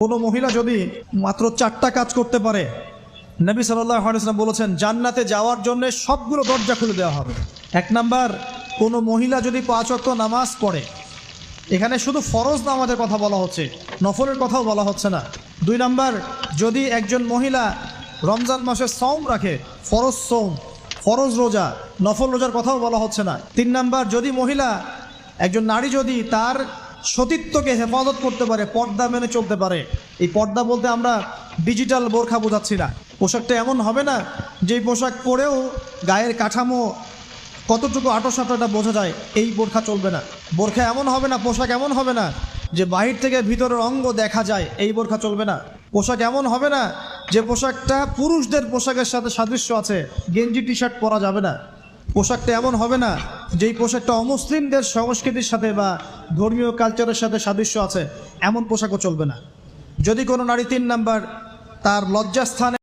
কোনো মহিলা যদি মাত্র 4টা কাজ করতে পারে, নবী সাল্লাল্লাহু আলাইহি ওয়াসাল্লাম বলেছেন জান্নাতে যাওয়ার জন্য সবগুলো দরজা খুলে দেওয়া হবে। 1 নাম্বার, কোনো মহিলা যদি 5 ওয়াক্ত নামাজ পড়ে, এখানে শুধু ফরজ নামাজের কথা বলা হচ্ছে, নফলের কথাও বলা হচ্ছে না। 2 নাম্বার, যদি একজন মহিলা রমজান মাসে সওম রাখে, ফরজ সওম, ফরজ রোজা, নফল রোজার কথাও বলা হচ্ছে না। 3 নাম্বার, যদি মহিলা একজন নারী যদি তার সতীত্বকে হেফাজত করতে পারে, পর্দা মেনে চলতে পারে। এই পর্দা বলতে আমরা ডিজিটাল বোরখা বোঝাচ্ছি না। পোশাকটা এমন হবে না যেই পোশাক পরেও গায়ের কাঠামো কতটুকু আটোসাটোটা বোঝা যায়, এই বোরখা চলবে না। বোরখা এমন হবে না, পোশাক এমন হবে না যে বাহির থেকে ভিতরের অঙ্গ দেখা যায়, এই বোরখা চলবে না। পোশাক এমন হবে না যে পোশাকটা পুরুষদের পোশাকের সাথে সাদৃশ্য আছে, গেঞ্জি টি শার্ট পরা যাবে না। পোশাকটা এমন হবে না যেই পোশাকটা অমুসলিমদের সংস্কৃতির সাথে বা ধর্মীয় কালচারের সাথে সাদৃশ্য আছে, এমন পোশাকও চলবে না। যদি কোনো নারী 3 নাম্বার তার লজ্জাস্থানে